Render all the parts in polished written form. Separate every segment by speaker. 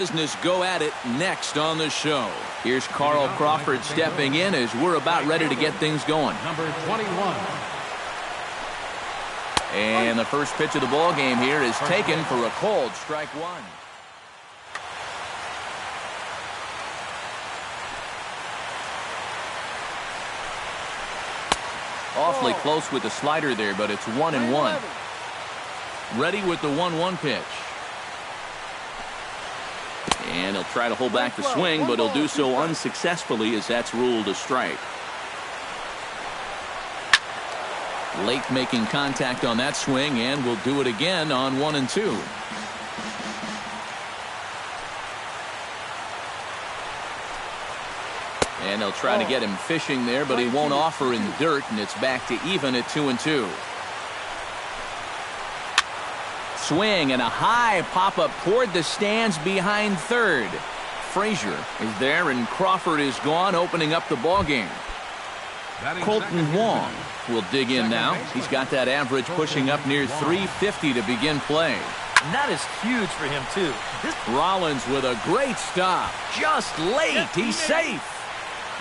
Speaker 1: Business go at it next on the show. Here's Carl Crawford stepping in as we're about ready to get things going.
Speaker 2: Number 21.
Speaker 1: And the first pitch of the ball game here is taken for a cold strike one. Awfully close with the slider there, but it's 1-1. Ready with the 1-1 pitch. And he'll try to hold back the swing, but he'll do so unsuccessfully as that's ruled a strike. Late making contact on that swing, and will do it again on 1-2. And they'll try to get him fishing there, but he won't offer in the dirt, and it's back to even at 2-2. Swing and a high pop-up toward the stands behind third. Frazier is there, and Crawford is gone, opening up the ball game. Colton Wong will dig in now. He's got that average pushing up near 350 to begin play.
Speaker 3: And that is huge for him, too.
Speaker 1: Rollins with a great stop. Just late. He's safe.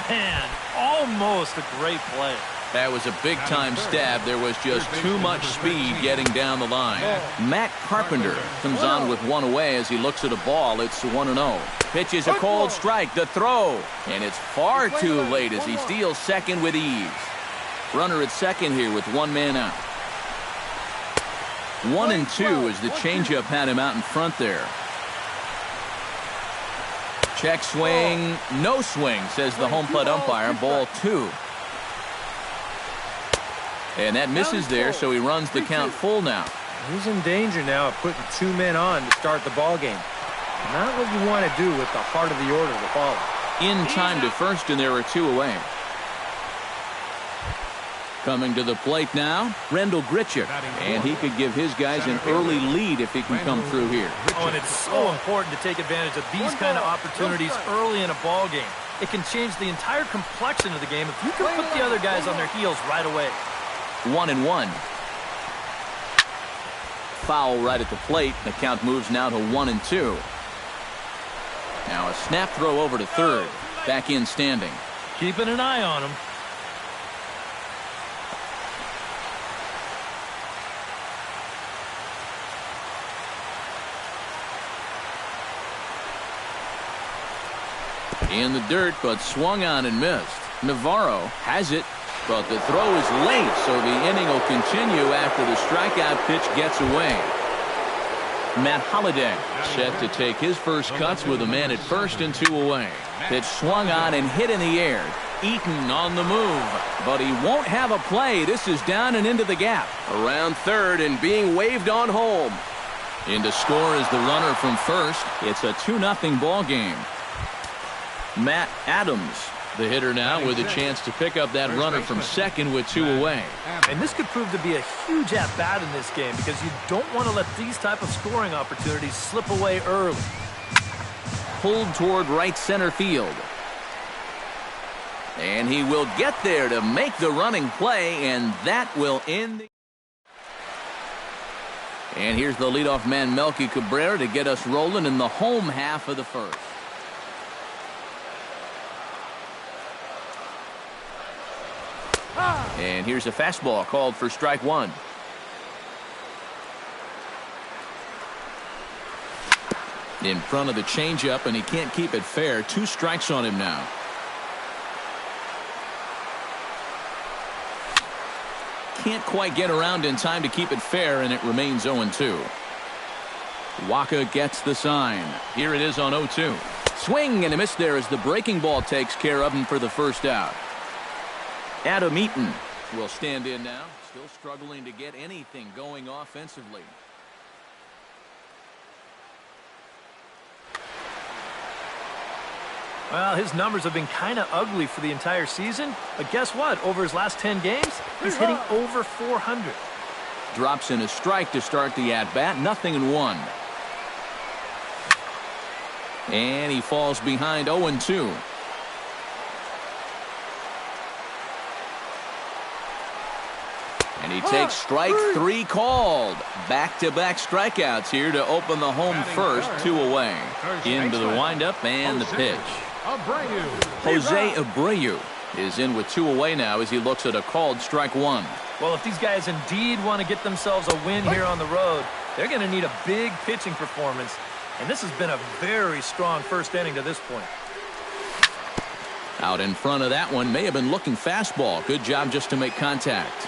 Speaker 3: Man, almost a great play.
Speaker 1: That was a big-time stab. There was just too much speed getting down the line. Matt Carpenter comes on with one away as he looks at a ball. It's 1-0. Pitches a cold strike. The throw. And it's far too late as he steals second with ease. Runner at second here with one man out. 1-2 as the changeup had him out in front there. Check swing. No swing, says the home plate umpire. Ball 2. And that misses there, so he runs the count full now.
Speaker 4: He's in danger now of putting 2 men on to start the ball game. Not what you want to do with the heart of the order to follow.
Speaker 1: In time to first, and there are 2 away. Coming to the plate now, Rendell Grichuk. And he could give his guys an early lead if he can come through here.
Speaker 3: Oh, and it's so important to take advantage of these kind of opportunities early in a ball game. It can change the entire complexion of the game if you can put the other guys on their heels right away.
Speaker 1: 1-1. Foul right at the plate. The count moves now to 1-2. Now a snap throw over to third. Back in standing.
Speaker 3: Keeping an eye on him.
Speaker 1: In the dirt, but swung on and missed. Navarro has it. But the throw is late, so the inning will continue after the strikeout pitch gets away. Matt Holliday set to take his first cuts with a man at first and 2 away. Pitch swung on and hit in the air. Eaton on the move, but he won't have a play. This is down and into the gap. Around third and being waved on home. In to score is the runner from first. It's a 2-0 ball game. Matt Adams, the hitter now, with a chance to pick up that runner from second with 2 away.
Speaker 3: And this could prove to be a huge at-bat in this game because you don't want to let these type of scoring opportunities slip away early.
Speaker 1: Pulled toward right center field. And he will get there to make the running play, and that will end. And here's the leadoff man, Melky Cabrera, to get us rolling in the home half of the first. And here's a fastball called for strike 1. In front of the changeup, and he can't keep it fair. 2 strikes on him now. Can't quite get around in time to keep it fair, and it remains 0-2. Waka gets the sign. Here it is on 0-2. Swing and a miss there as the breaking ball takes care of him for the first out. Adam Eaton will stand in now, still struggling to get anything going offensively.
Speaker 3: Well, his numbers have been kind of ugly for the entire season, but guess what? Over his last 10 games, he's hitting over 400.
Speaker 1: Drops in a strike to start the at-bat, 0-1. And he falls behind 0-2. And he takes strike 3 called. Back-to-back strikeouts here to open the home first, 2 away. Into the windup and the pitch. Jose Abreu is in with 2 away now as he looks at a called strike 1.
Speaker 3: Well, if these guys indeed want to get themselves a win here on the road, they're going to need a big pitching performance. And this has been a very strong first inning to this point.
Speaker 1: Out in front of that one, may have been looking fastball. Good job just to make contact.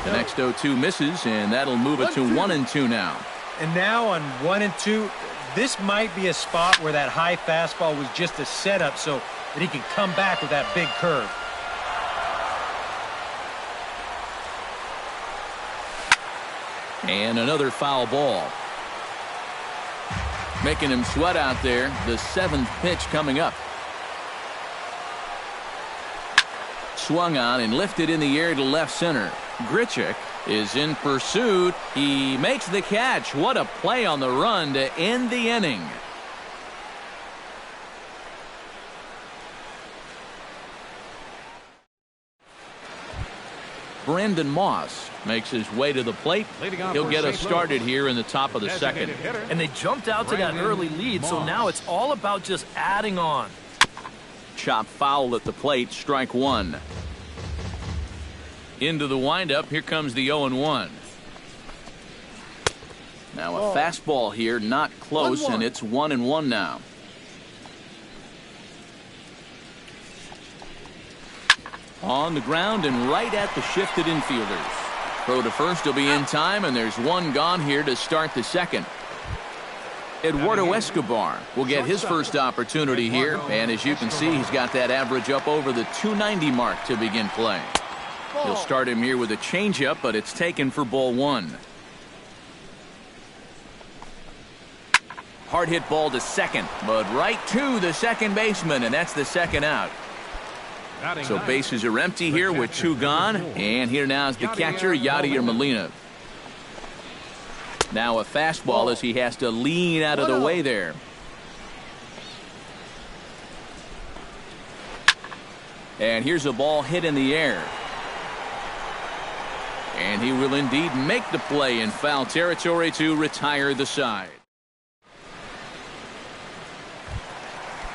Speaker 1: The next 0-2 misses, and that'll move it to 1-2 now.
Speaker 4: And now on 1-2, this might be a spot where that high fastball was just a setup so that he can come back with that big curve.
Speaker 1: And another foul ball. Making him sweat out there. The 7th pitch coming up. Swung on and lifted in the air to left center. Grichuk is in pursuit. He makes the catch. What a play on the run to end the inning. Brandon Moss makes his way to the plate. He'll get us started here in the top of the second.
Speaker 3: And they jumped out to that early lead, so now it's all about just adding on.
Speaker 1: Chop foul at the plate, strike 1. Into the windup, here comes the 0-1. Now a fastball here, not close, and it's 1-1 now. On the ground and right at the shifted infielders. Throw to first will be in time, and there's one gone here to start the second. Eduardo Escobar will get his first opportunity here, and as you can see, he's got that average up over the 290 mark to begin play. He'll start him here with a changeup, but it's taken for ball 1. Hard hit ball to second, but right to the second baseman, and that's the second out. So bases are empty here with 2 gone, and here now is the catcher, Yadier Molina. Now a fastball as he has to lean out of the way there. And here's a ball hit in the air. And he will indeed make the play in foul territory to retire the side.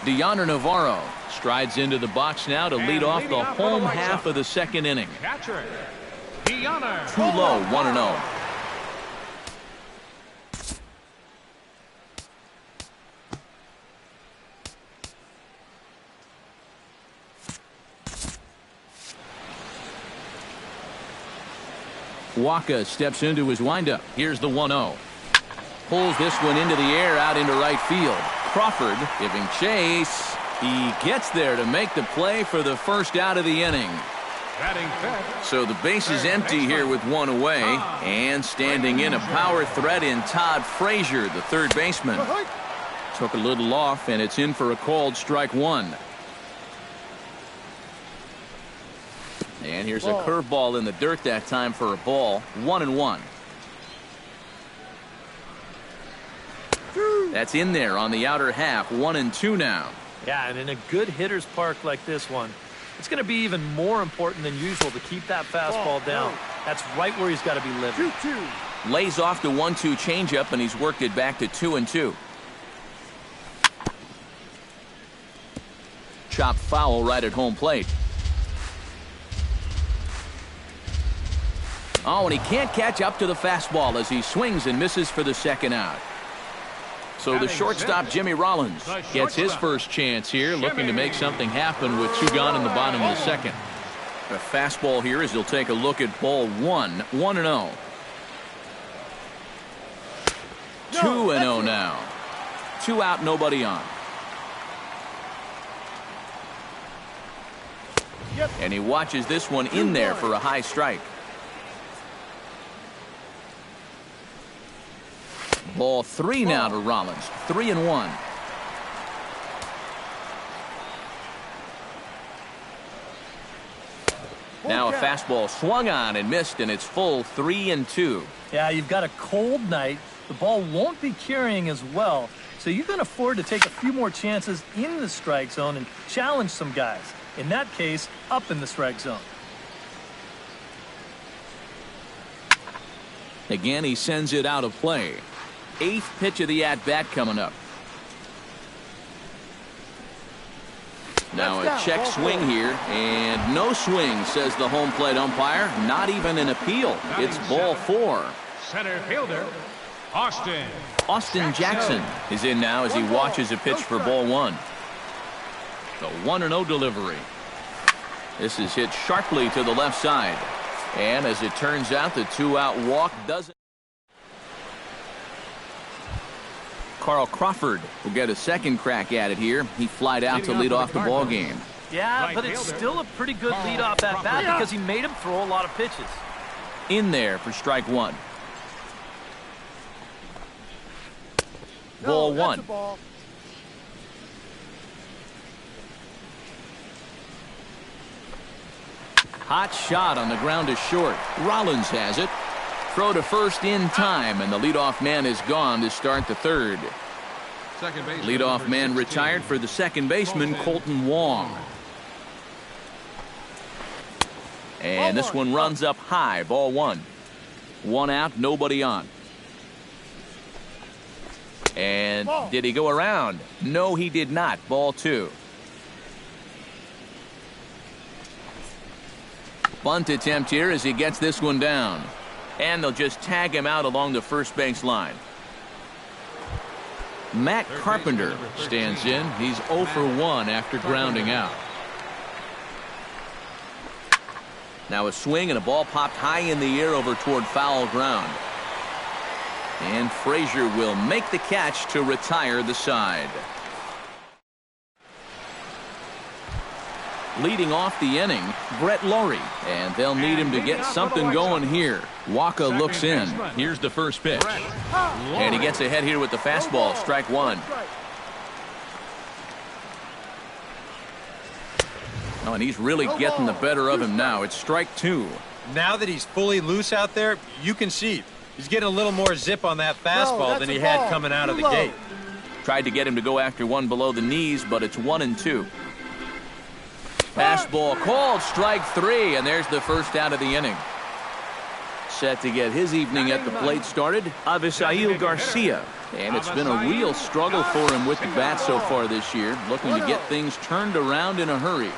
Speaker 1: Deoner Navarro strides into the box now to lead off the home half of the second inning. Too low, 1-0. Waka steps into his windup. Here's the 1-0. Pulls this one into the air out into right field. Crawford giving chase. He gets there to make the play for the first out of the inning. So the base is empty here with 1 away. And standing in a power threat in Todd Frazier, the third baseman. Took a little off, and it's in for a called strike 1. And here's a curveball in the dirt that time for a ball. 1-1. That's in there on the outer half. 1-2 now.
Speaker 3: Yeah, and in a good hitter's park like this one, it's going to be even more important than usual to keep that fastball down. That's right where he's got to be living.
Speaker 1: Lays off the 1-2 changeup, and he's worked it back to 2-2. Chop foul right at home plate. Oh, and he can't catch up to the fastball as he swings and misses for the second out. So the shortstop, Jimmy Rollins, gets his first chance here, looking to make something happen with 2 gone in the bottom of the second. A fastball here as he'll take a look at ball 1, 1-0. 2-0 now. 2 out, nobody on. And he watches this one in there for a high strike. Ball 3 now to Rollins. 3-1. Now a fastball swung on and missed, and it's full 3-2.
Speaker 3: Yeah, you've got a cold night. The ball won't be carrying as well, so you can afford to take a few more chances in the strike zone and challenge some guys. In that case, up in the strike zone.
Speaker 1: Again, he sends it out of play. 8th pitch of the at-bat coming up. Now a check swing here, and no swing, says the home plate umpire. Not even an appeal. It's ball 4.
Speaker 2: Center fielder,
Speaker 1: Austin Jackson is in now as he watches a pitch for ball 1. The 1-0 delivery. This is hit sharply to the left side. And as it turns out, the 2-out walk doesn't. Carl Crawford will get a second crack at it here. He flied out to lead off the ball game.
Speaker 3: Yeah, but it's still a pretty good leadoff at bat because he made him throw a lot of pitches.
Speaker 1: In there for strike 1. Ball 1. Hot shot on the ground is short. Rollins has it. Throw to first in time, and the leadoff man is gone to start the 3rd. Leadoff man retired for the second baseman, Colton Wong. And this one runs up high, ball 1. 1 out, nobody on. And did he go around? No, he did not. Ball 2. Bunt attempt here as he gets this one down. And they'll just tag him out along the first base line. Matt Carpenter stands in. He's 0 for 1 after grounding out. Now a swing and a ball popped high in the air over toward foul ground. And Frazier will make the catch to retire the side. Leading off the inning, Brett Laurie, and they'll need him to get something going here. Waka looks in. Here's the first pitch. And he gets ahead here with the fastball, strike 1. Oh, and he's really getting the better of him now. It's strike 2.
Speaker 4: Now that he's fully loose out there, you can see he's getting a little more zip on that fastball than he had coming out of the gate.
Speaker 1: Tried to get him to go after one below the knees, but it's 1-2. Fastball called, strike 3, and there's the first out of the inning. Set to get his evening at the plate started, Avisail Garcia. And it's been a real struggle for him with the bat so far this year, looking to get things turned around in a hurry.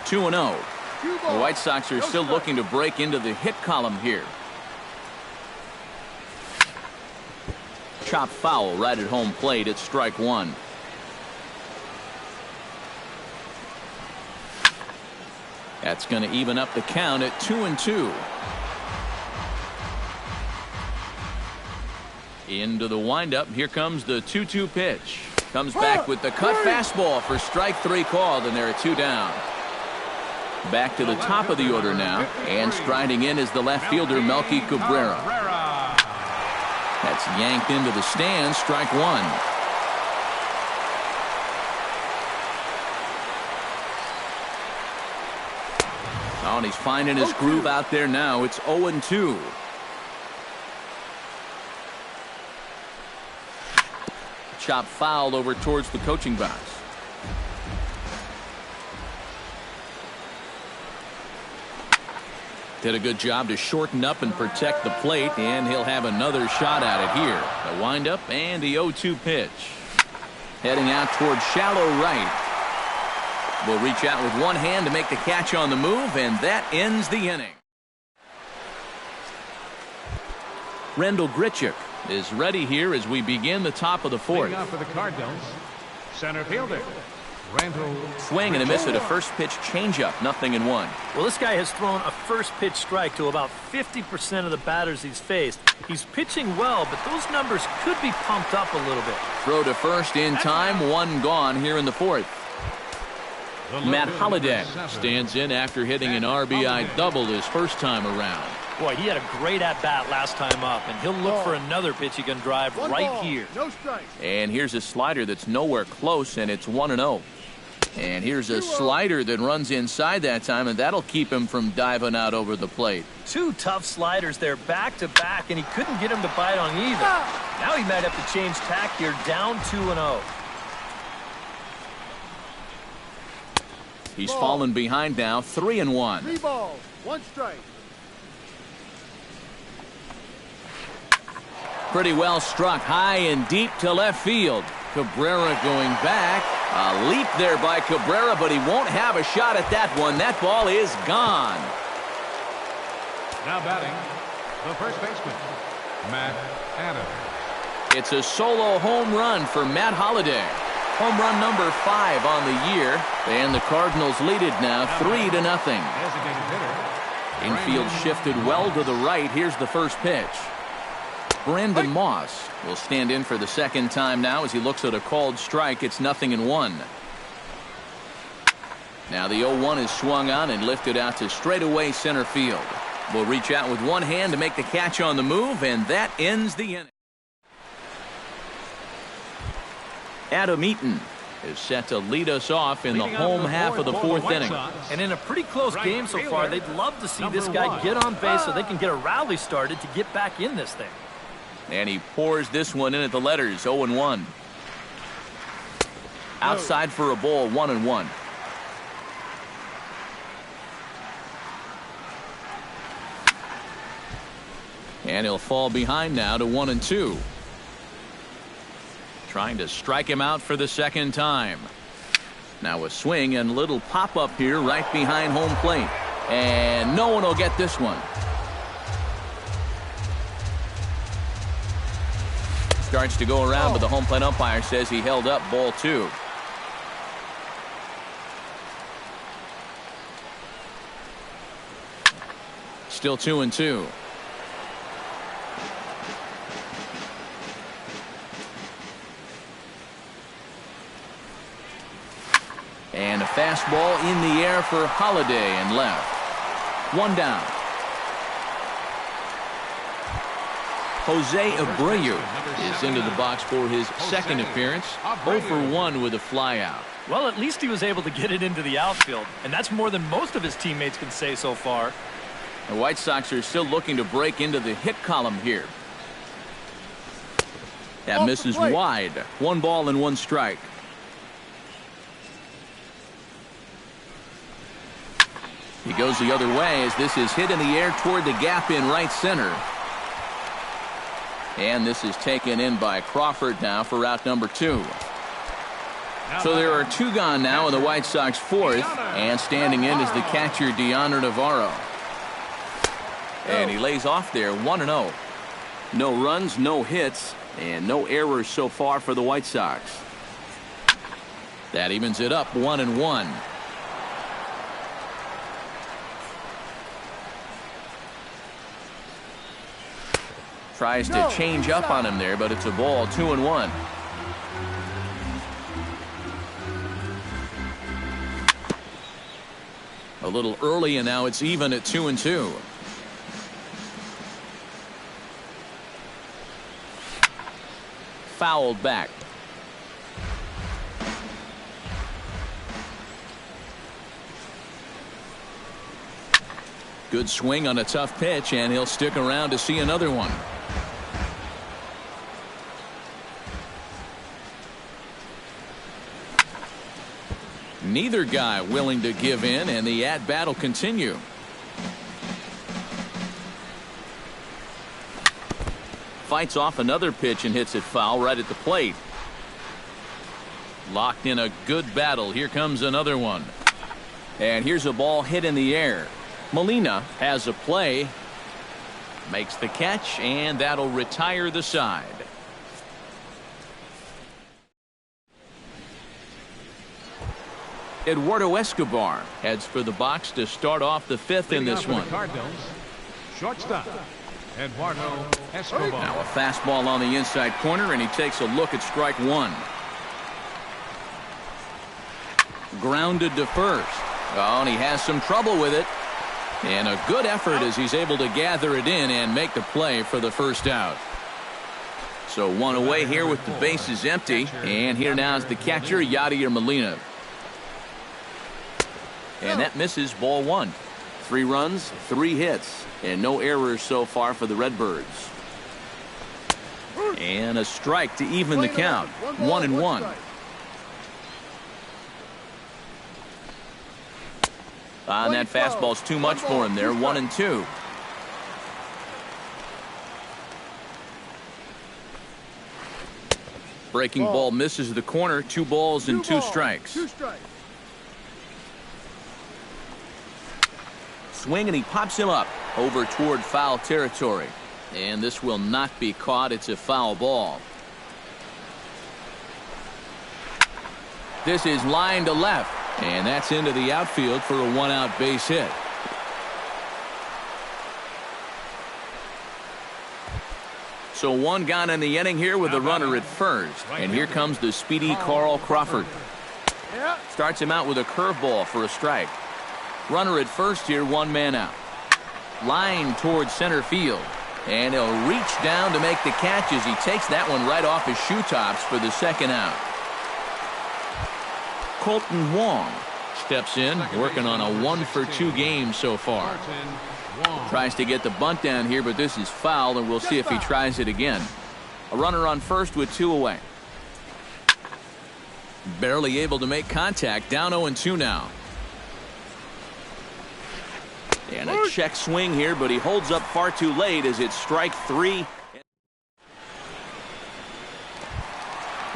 Speaker 1: 2-0. The White Sox are still looking to break into the hit column here. Chop foul right at home plate. It's strike 1. That's going to even up the count at 2-2. Into the windup. Here comes the 2-2 pitch. Comes back with the cut fastball for strike 3 called, and there are 2 down. Back to the top of the order now, and striding in is the left fielder, Melky Cabrera. That's yanked into the stands, strike 1. Oh, and he's finding his groove out there now. It's 0-2. Chop foul over towards the coaching box. Did a good job to shorten up and protect the plate, and he'll have another shot at it here. The windup and the 0-2 pitch. Heading out towards shallow right. Will reach out with one hand to make the catch on the move, and that ends the inning. Rendell Grichuk is ready here as we begin the top of the 4th.
Speaker 2: Leading off for the Cardinals, center fielder, Rendell.
Speaker 1: Swing and a miss at a first pitch changeup, 0-1.
Speaker 3: Well, this guy has thrown a first pitch strike to about 50% of the batters he's faced. He's pitching well, but those numbers could be pumped up a little bit.
Speaker 1: Throw to first in time, 1 gone here in the 4th. Matt Holliday stands in after hitting an RBI double his first time around.
Speaker 3: Boy, he had a great at-bat last time up, and he'll look for another pitch he can drive right here.
Speaker 1: And here's a slider that's nowhere close, and it's 1-0. And here's a slider that runs inside that time, and that'll keep him from diving out over the plate.
Speaker 3: 2 tough sliders there back-to-back, and he couldn't get him to bite on either. Now he might have to change tack here, down 2-0.
Speaker 1: He's fallen behind now, 3-1.
Speaker 5: 3 balls, 1 strike.
Speaker 1: Pretty well struck high and deep to left field. Cabrera going back. A leap there by Cabrera, but he won't have a shot at that one. That ball is gone.
Speaker 2: Now batting, the first baseman, Matt Adams.
Speaker 1: It's a solo home run for Matt Holliday. Home run number 5 on the year. And the Cardinals lead it now 3-0.
Speaker 2: Designated hitter.
Speaker 1: Infield shifted well to the right. Here's the first pitch. Brandon Moss will stand in for the second time now as he looks at a called strike. It's 0-1. Now the 0-1 is swung on and lifted out to straightaway center field. Will reach out with one hand to make the catch on the move, and that ends the inning. Adam Eaton is set to lead us off in the home half of the 4th inning.
Speaker 3: And in a pretty close game so far, they'd love to see this guy get on base so they can get a rally started to get back in this thing.
Speaker 1: And he pours this one in at the letters, 0-1. Outside for a ball, 1-1. And he'll fall behind now to 1-2. Trying to strike him out for the second time. Now a swing and a little pop-up here right behind home plate. And no one will get this one. Starts to go around, but the home plate umpire says he held up, ball 2. Still 2-2. And a fastball in the air for Holliday and left. 1 down. Jose Abreu is into the box for his second appearance. 0 for 1 with a flyout.
Speaker 3: Well, at least he was able to get it into the outfield, and that's more than most of his teammates can say so far.
Speaker 1: The White Sox are still looking to break into the hit column here. That misses wide. 1 ball and 1 strike. He goes the other way as this is hit in the air toward the gap in right center. And this is taken in by Crawford now for out number 2. So there are 2 gone now in the White Sox 4th, and standing in is the catcher Deoner Navarro. And he lays off there 1-0. No runs, no hits, and no errors so far for the White Sox. That evens it up 1-1. Tries to change up on him there, but it's a ball, 2-1. A little early, and now it's even at 2-2. Fouled back. Good swing on a tough pitch, and he'll stick around to see another one. Neither guy willing to give in, and the at-bat will continue. Fights off another pitch and hits it foul right at the plate. Locked in a good battle. Here comes another one. And here's a ball hit in the air. Molina has a play. Makes the catch, and that'll retire the side. Eduardo Escobar heads for the box to start off the 5th in this one.
Speaker 2: Shortstop, Eduardo Escobar.
Speaker 1: Now a fastball on the inside corner, and he takes a look at strike 1. Grounded to first. Oh, and he has some trouble with it. And a good effort as he's able to gather it in and make the play for the first out. So 1 away here with the bases empty. And here now is the catcher, Yadier Molina. And that misses, ball 1. 3 runs, 3 hits, and no errors so far for the Redbirds. And a strike to even the count. 1-1. And that fastball's too much for him there. 1-2. Breaking ball misses the corner. 2 balls and 2 strikes. Swing, and he pops him up over toward foul territory. And this will not be caught. It's a foul ball. This is line to left. And that's into the outfield for a 1-out base hit. So 1 gone in the inning here with a runner at first. And here comes the speedy Carl Crawford. Starts him out with a curveball for a strike. Runner at first here, 1 man out. Line towards center field. And he'll reach down to make the catch as he takes that one right off his shoe tops for the 2nd out. Colton Wong steps in, working on a 1-for-2 game so far. Tries to get the bunt down here, but this is foul, and we'll see if he tries it again. A runner on first with 2 away. Barely able to make contact. Down 0-2 now. And a check swing here, but he holds up far too late as it's strike 3.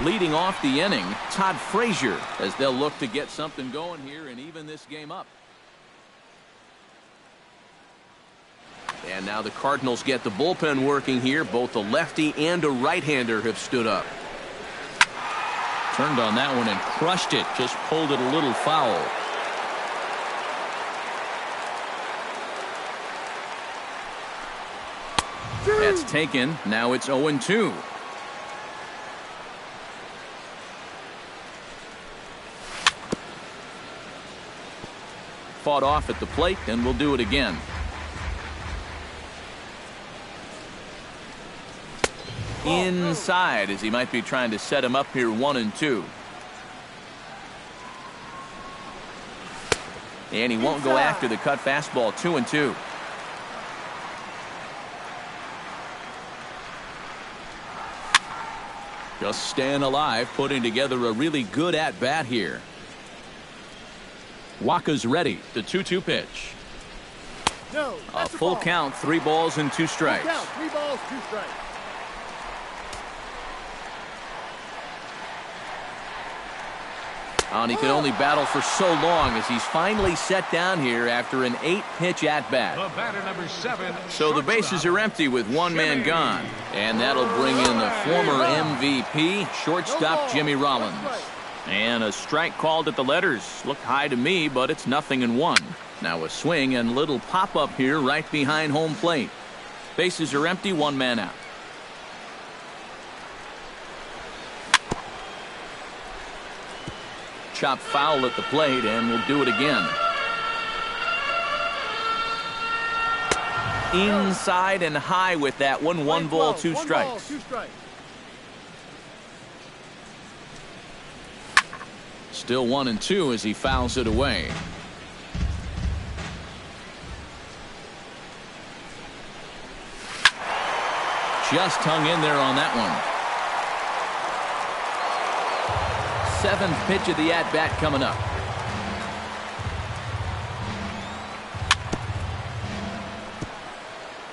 Speaker 1: Leading off the inning, Todd Frazier, as they'll look to get something going here and even this game up. And now the Cardinals get the bullpen working here. Both a lefty and a right-hander have stood up. Turned on that one and crushed it. Just pulled it a little foul. That's taken. Now it's 0-2. Fought off at the plate, and we'll do it again. Inside, as he might be trying to set him up here. 1-2. And he won't go after the cut fastball. 2-2. Just staying alive, putting together a really good at-bat here. Waka's ready. The 2-2 pitch. A full count. 3 balls and 2 strikes.
Speaker 5: 3 balls, 2 strikes.
Speaker 1: And he could only battle for so long as he's finally set down here after an 8-pitch at-bat.
Speaker 2: Batter number 7.
Speaker 1: So the bases are empty with 1 man gone. And that'll bring in the former MVP, shortstop Jimmy Rollins. And a strike called at the letters. Looked high to me, but it's 0-1. Now a swing and little pop-up here right behind home plate. Bases are empty, 1 man out. Chop foul at the plate, and we'll do it again. Inside and high with that one. 1 ball, 2 strikes. Still 1-2 as he fouls it away. Just hung in there on that one. 7th pitch of the at-bat coming up.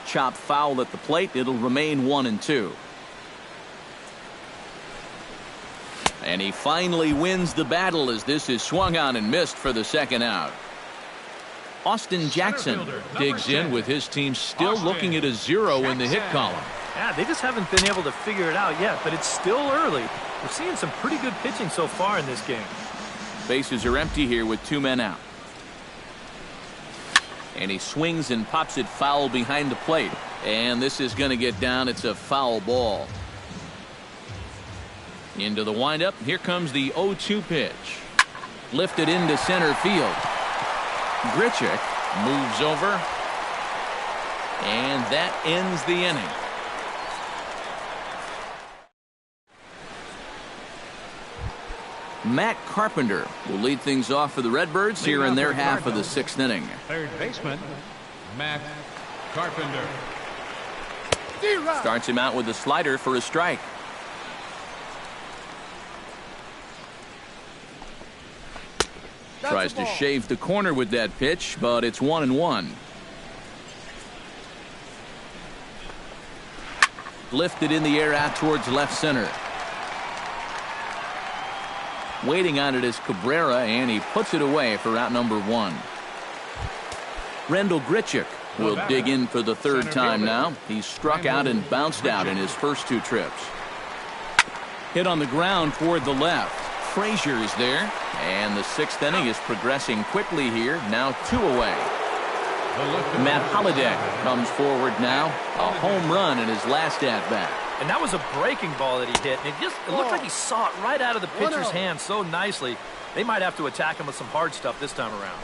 Speaker 1: Chop foul at the plate. It'll remain 1-2. And he finally wins the battle as this is swung on and missed for the 2nd out. Austin Jackson digs in with his team still looking at a 0 in the hit column.
Speaker 3: Yeah, they just haven't been able to figure it out yet, but it's still early. We're seeing some pretty good pitching so far in this game.
Speaker 1: Bases are empty here with 2 men out. And he swings and pops it foul behind the plate. And this is going to get down. It's a foul ball. Into the windup. Here comes the 0-2 pitch. Lifted into center field. Grichuk moves over. And that ends the inning. Matt Carpenter will lead things off for the Redbirds here in their half of the 6th inning.
Speaker 2: Third baseman, Matt Carpenter.
Speaker 1: Starts him out with a slider for a strike. Tries to shave the corner with that pitch, but it's 1-1. Lifted in the air out towards left center. Waiting on it is Cabrera, and he puts it away for out number 1. Rendell Grichuk will dig in for the third time now. He's struck out and bounced out in his first 2 trips. Hit on the ground toward the left. Frazier is there, and the 6th inning is progressing quickly here. Now 2 away. Matt Holliday comes forward now. A home run in his last at-bat.
Speaker 3: And that was a breaking ball that he hit. And it looked like he saw it right out of the pitcher's hand so nicely. They might have to attack him with some hard stuff this time around.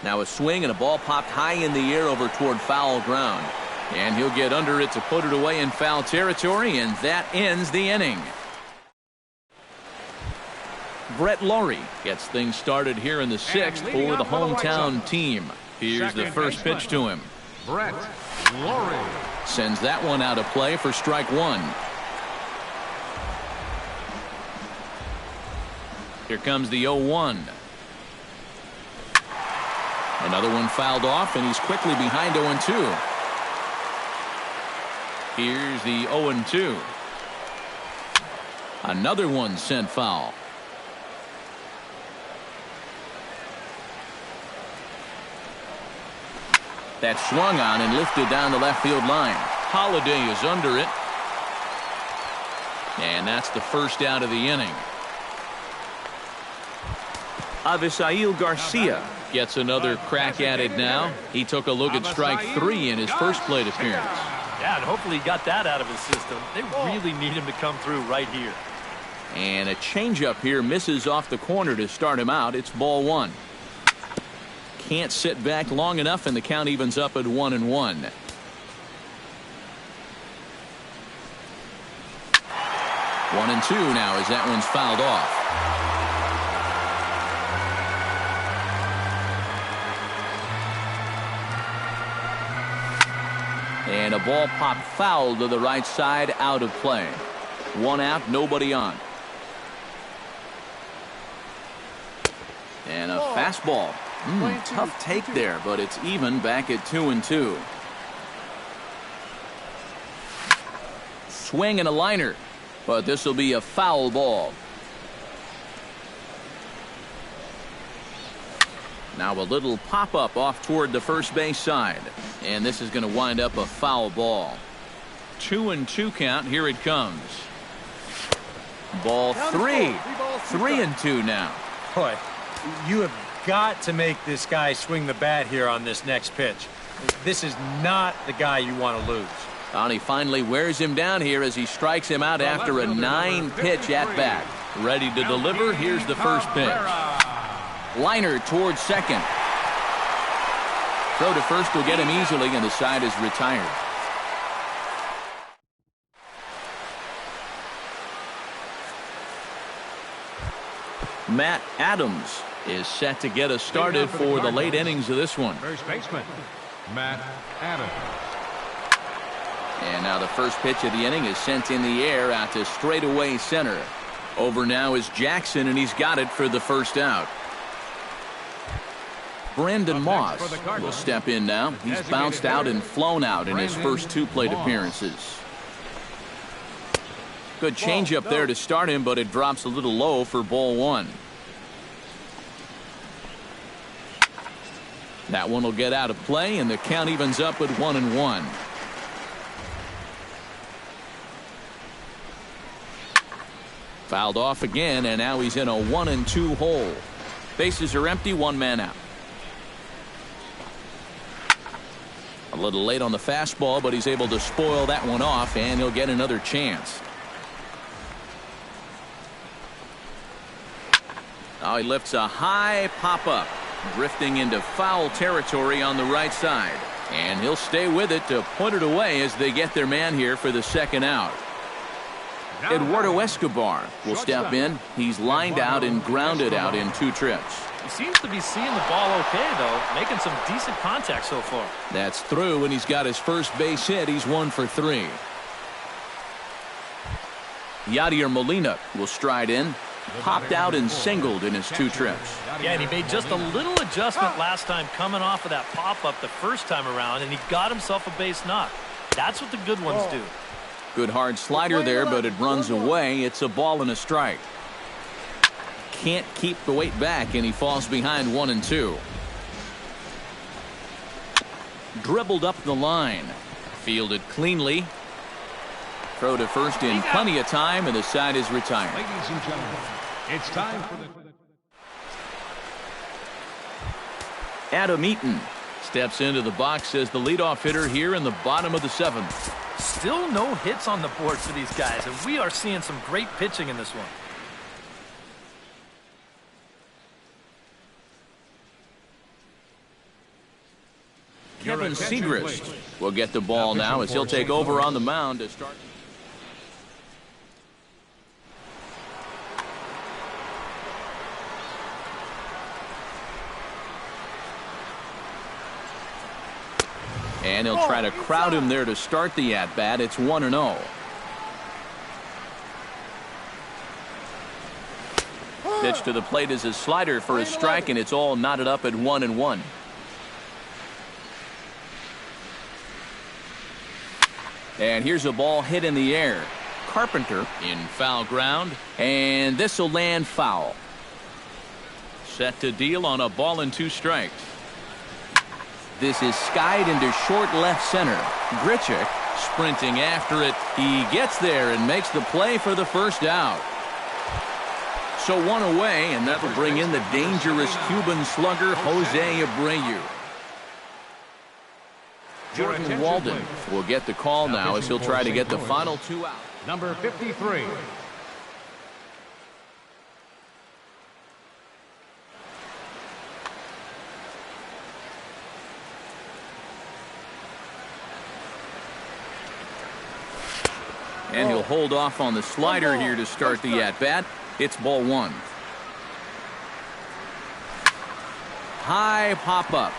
Speaker 1: Now a swing and a ball popped high in the air over toward foul ground. And he'll get under it to put it away in foul territory, and that ends the inning. Brett Laurie gets things started here in the 6th for the hometown team. Here's the first pitch to him.
Speaker 2: Brett Laurie
Speaker 1: sends that one out of play for strike 1. Here comes the 0-1. Another one fouled off, and he's quickly behind 0-2. Here's the 0-2. Another one sent foul. That swung on and lifted down the left field line. Holliday is under it. And that's the first out of the inning. Avisail Garcia gets another crack at it now. He took a look at strike 3 in his first plate appearance.
Speaker 3: Yeah, and hopefully he got that out of his system. They really need him to come through right here.
Speaker 1: And a changeup here misses off the corner to start him out. It's ball 1. Can't sit back long enough, and the count evens up at 1-1. 1-2 now as that one's fouled off. And a ball popped foul to the right side, out of play. 1 out, nobody on. And a fastball. Tough take there, but it's even back at 2-2. Swing and a liner, but this will be a foul ball. Now a little pop-up off toward the first base side, and this is going to wind up a foul ball. 2-2 count. Here it comes. Ball 3. 3-2 now.
Speaker 4: Boy, you have got to make this guy swing the bat here on this next pitch. This is not the guy you want to lose.
Speaker 1: And he finally wears him down here as he strikes him out after a 9-pitch at-bat. Ready to deliver. Here's the first pitch. Liner towards second. Throw to first will get him easily, and the side is retired. Matt Adams is set to get us started for the late innings of this one.
Speaker 2: First baseman Matt Adams.
Speaker 1: And now the first pitch of the inning is sent in the air out to straightaway center. Over now is Jackson, and he's got it for the first out. Brandon Moss will step in now. He's bounced out and flown out in his first 2 plate appearances. Good changeup there to start him, but it drops a little low for ball 1. That one will get out of play, and the count evens up at 1-1. Fouled off again, and now he's in a 1-2 hole. Bases are empty, 1 man out. A little late on the fastball, but he's able to spoil that one off, and he'll get another chance. Now he lifts a high pop-up, drifting into foul territory on the right side. And he'll stay with it to put it away as they get their man here for the second out. Eduardo Escobar will step in. He's lined out and grounded out in 2 trips.
Speaker 3: He seems to be seeing the ball okay, though, making some decent contact so far.
Speaker 1: That's through, and he's got his first base hit. He's 1 for 3. Yadier Molina will stride in. popped out and singled in his 2 trips.
Speaker 3: Yeah, and he made just a little adjustment last time coming off of that pop-up the first time around, and he got himself a base knock. That's what the good ones do.
Speaker 1: Good hard slider there, but it runs away. It's a ball and a strike. Can't keep the weight back, and he falls behind 1-2. Dribbled up the line. Fielded cleanly. Throw to first in plenty of time, and the side is retired.
Speaker 2: Ladies and gentlemen, it's time for the...
Speaker 1: Adam Eaton steps into the box as the leadoff hitter here in the bottom of the 7th.
Speaker 3: Still no hits on the board for these guys, and we are seeing some great pitching in this one.
Speaker 1: Kevin Segrist will get the ball now as he'll take over on the mound to start. And he'll try to crowd him there to start the at-bat. It's 1-0. Pitch to the plate is a slider for a strike, and it's all knotted up at 1-1. And here's a ball hit in the air. Carpenter in foul ground, and this will land foul. Set to deal on a ball and 2 strikes. This is skied into short left center. Grichuk sprinting after it. He gets there and makes the play for the first out. So 1 away, and that will bring in the dangerous Cuban slugger Jose Abreu. Jordan Walden will get the call now as he'll try to get the final 2 out.
Speaker 2: Number 53.
Speaker 1: And he'll hold off on the slider here to start the at-bat. It's ball 1. High pop-up.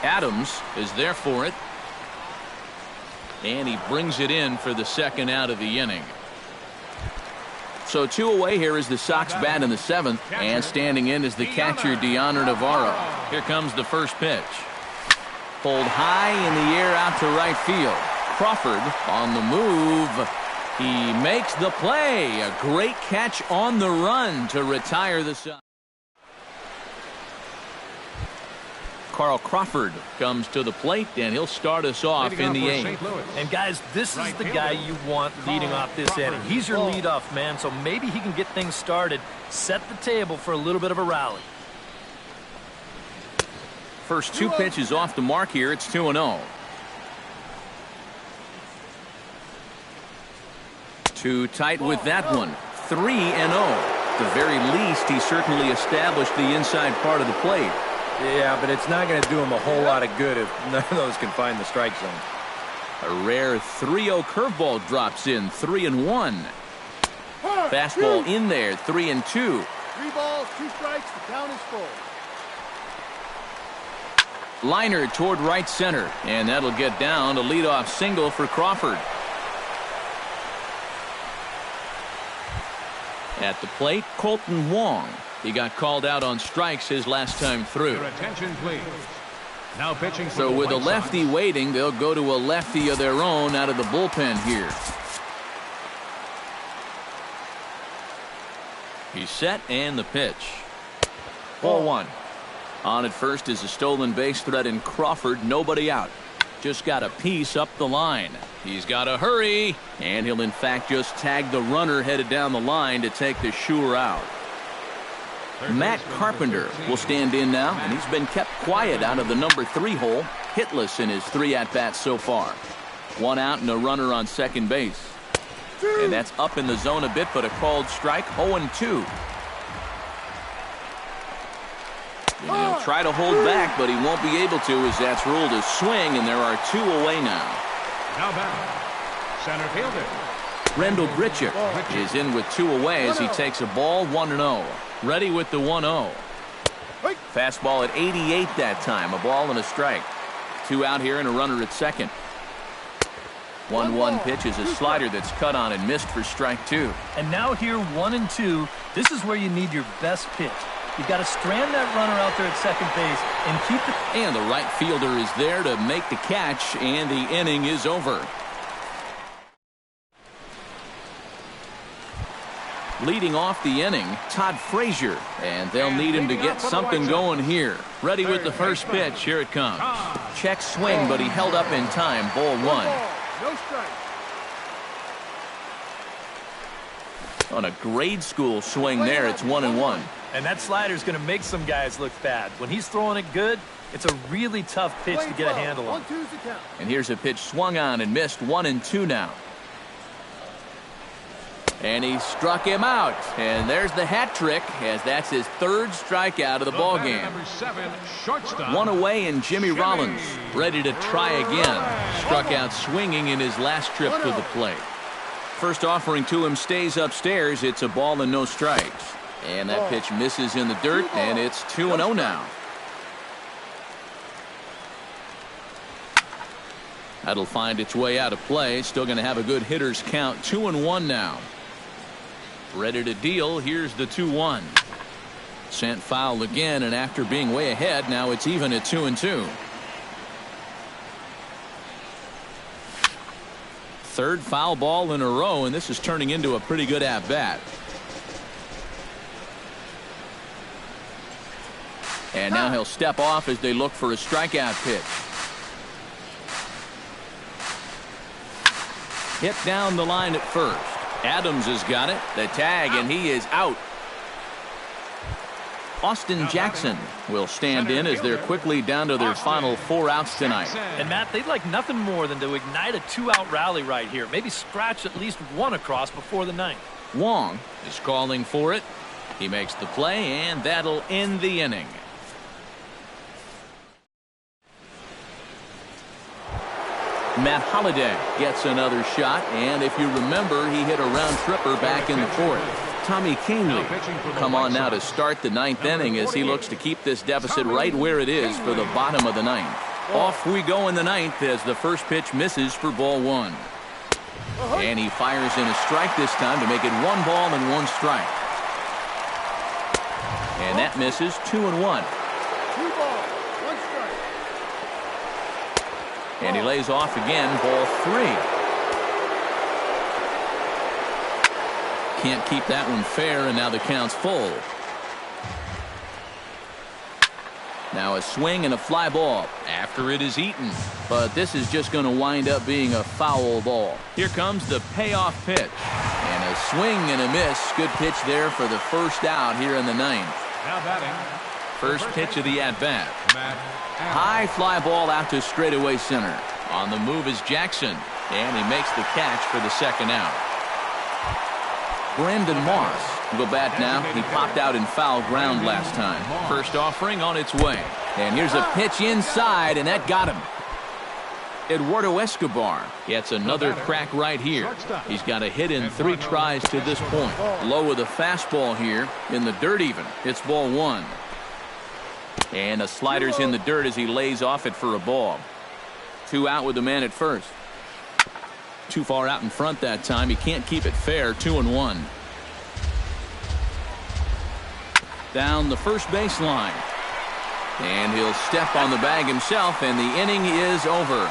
Speaker 1: Adams is there for it. And he brings it in for the second out of the inning. So 2 away here is the Sox bat in the 7th. And standing in is the catcher, Deoner Navarro. Here comes the first pitch. Pulled high in the air out to right field. Crawford on the move. He makes the play. A great catch on the run to retire the Sox. Carl Crawford comes to the plate, and he'll start us off in the 8th.
Speaker 3: And guys, this is the guy you want leading off this inning. He's your leadoff man, so maybe he can get things started, set the table for a little bit of a rally.
Speaker 1: First 2 pitches off the mark here. It's 2-0. 2 tight with that one. 3-0. At the very least, he certainly established the inside part of the plate.
Speaker 4: Yeah, but it's not going to do him a whole lot of good if none of those can find the strike zone.
Speaker 1: A rare 3-0 curveball drops in. 3-1. Fastball in there. 3-2.
Speaker 5: 3 balls, 2 strikes. The count is full.
Speaker 1: Liner toward right center, and that'll get down. A leadoff single for Crawford. At the plate, Colton Wong. He got called out on strikes his last time through.
Speaker 2: Your attention, please. Now pitching for
Speaker 1: So with a lefty waiting, they'll go to a lefty of their own out of the bullpen here. He's set, and the pitch. Ball 1. On at first is a stolen base threat in Crawford. Nobody out. Just got a piece up the line. He's got to hurry, and he'll in fact just tag the runner headed down the line to take the sure out. Matt Carpenter will stand in now, and he's been kept quiet out of the number 3 hole, hitless in his 3 at-bats so far. 1 out and a runner on second base. And that's up in the zone a bit, but a called strike. 0-2. And he'll try to hold back, but he won't be able to as that's ruled a swing, and there are 2 away now.
Speaker 2: Now back. Center fielder.
Speaker 1: Rendell Grichuk is in with 2 away as he takes a ball. 1-0. Ready with the 1-0. Fastball at 88 that time. A ball and a strike. 2 out here and a runner at second. 1-1 pitch is a slider that's cut on and missed for strike 2.
Speaker 3: And now here, 1-2, this is where you need your best pitch. You've got to strand that runner out there at second base and keep it.
Speaker 1: And the right fielder is there to make the catch, and the inning is over. Leading off the inning, Todd Frazier, and they'll need him to get something going here. Ready with the first pitch. Here it comes. Check swing, but he held up in time. Ball 1.
Speaker 5: No strike.
Speaker 1: On a grade school swing there, it's 1-1.
Speaker 3: And that slider's going to make some guys look bad. When he's throwing it good, it's a really tough pitch to get a handle on.
Speaker 5: 1-2's the count.
Speaker 1: And here's a pitch swung on and missed. 1-2 now. And he struck him out. And there's the hat trick, as that's his third strikeout of the ball game.
Speaker 2: Number 7, shortstop.
Speaker 1: One away, and Jimmy Rollins ready to try again. Struck out swinging in his last trip to the plate. First offering to him stays upstairs. It's a ball and no strikes. And that pitch misses in the dirt, and it's 2-0 now. That'll find its way out of play. Still going to have a good hitter's count. 2-1 now. Ready to deal. Here's the 2-1. Sent foul again, and after being way ahead, now it's even at 2-2. Third foul ball in a row, and this is turning into a pretty good at-bat. And now he'll step off as they look for a strikeout pitch. Hit down the line at first. Adams has got it. The tag, and he is out. Austin Jackson will stand in as they're quickly down to their final 4 outs tonight.
Speaker 3: And Matt, they'd like nothing more than to ignite a 2-out rally right here. Maybe scratch at least one across before the 9th.
Speaker 1: Wong is calling for it. He makes the play, and that'll end the inning. Matt Holliday gets another shot, and if you remember, he hit a round tripper back in the 4th. Tommy Canely will come on now to start the 9th inning as he looks to keep this deficit right where it is for the bottom of the 9th. Off we go in the 9th as the first pitch misses for ball 1. And he fires in a strike this time to make it 1 ball and 1 strike. And that misses. 2-1.
Speaker 5: 2 balls, 1 strike.
Speaker 1: And he lays off again. Ball 3. Can't keep that one fair, and now the count's full. Now a swing and a fly ball after it is eaten. But this is just going to wind up being a foul ball. Here comes the payoff pitch. And a swing and a miss. Good pitch there for the first out here in the 9th.
Speaker 2: Now batting.
Speaker 1: First pitch of the at-bat. High fly ball out to straightaway center. On the move is Jackson. And he makes the catch for the second out. Brandon Moss will bat now. He popped out in foul ground last time. First offering on its way. And here's a pitch inside, and that got him. Eduardo Escobar gets another crack right here. He's got a hit in 3 tries to this point. Low with a fastball here in the dirt even. It's ball 1. And a slider's in the dirt as he lays off it for a ball. 2 out with the man at first. Too far out in front that time. He can't keep it fair. 2-1. Down the first baseline. And he'll step on the bag himself, and the inning is over.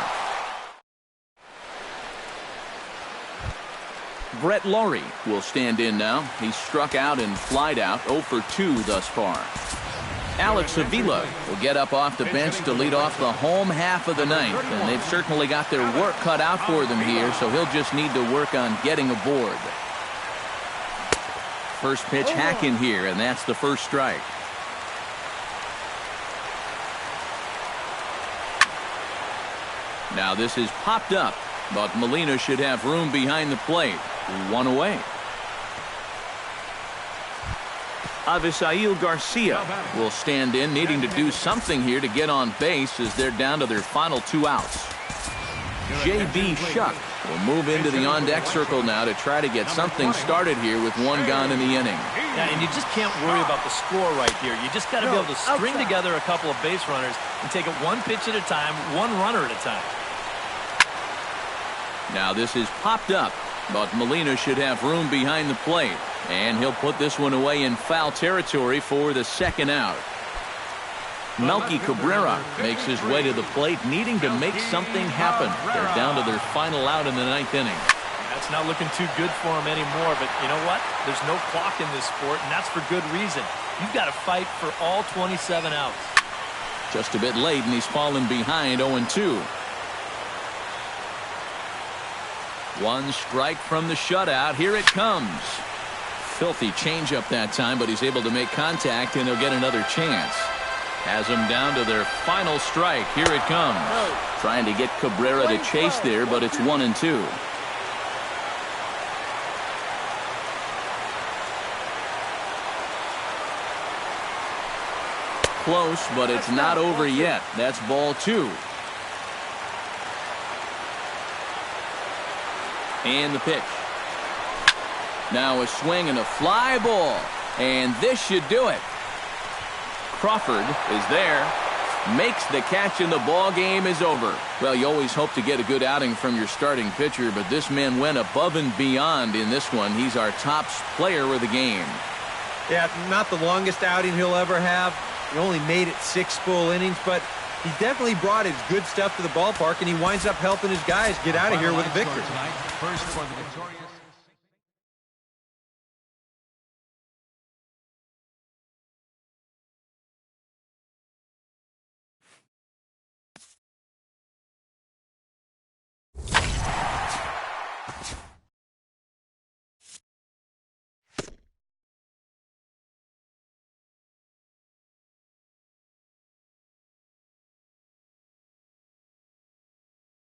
Speaker 1: Brett Laurie will stand in now. He's struck out and flied out. 0 for 2 thus far. Alex Avila will get up off the bench to lead off the home half of the 9th. And they've certainly got their work cut out for them here, so he'll just need to work on getting aboard. First pitch hack in here, and that's the first strike. Now this is popped up, but Molina should have room behind the plate. 1 away. Avisail Garcia will stand in, needing to do something here to get on base as they're down to their final 2 outs. J.B. Shuck will move into the on-deck circle now to try to get something started here with 1 gone in the inning.
Speaker 3: Yeah, and you just can't worry about the score right here. You just got to be able to string together a couple of base runners and take it 1 pitch at a time, 1 runner at a time.
Speaker 1: Now this is popped up, but Molina should have room behind the plate. And he'll put this one away in foul territory for the second out. Melky Cabrera makes his way to the plate, needing to make something happen. They're down to their final out in the 9th inning.
Speaker 3: That's not looking too good for him anymore, but you know what? There's no clock in this sport, and that's for good reason. You've got to fight for all 27 outs.
Speaker 1: Just a bit late, and he's fallen behind 0-2. One strike from the shutout. Here it comes. Filthy changeup that time, but he's able to make contact, and he'll get another chance. Has them down to their final strike. Here it comes. Trying to get Cabrera to chase there, but it's 1-2. Close, but it's not over yet. That's ball 2. And the pitch. Now a swing and a fly ball. And this should do it. Crawford is there. Makes the catch, and the ball game is over. Well, you always hope to get a good outing from your starting pitcher, but this man went above and beyond in this one. He's our top player of the game.
Speaker 4: Yeah, not the longest outing he'll ever have. He only made it 6 full innings, but he definitely brought his good stuff to the ballpark, and he winds up helping his guys get out of here with a victory.
Speaker 2: First for the victorious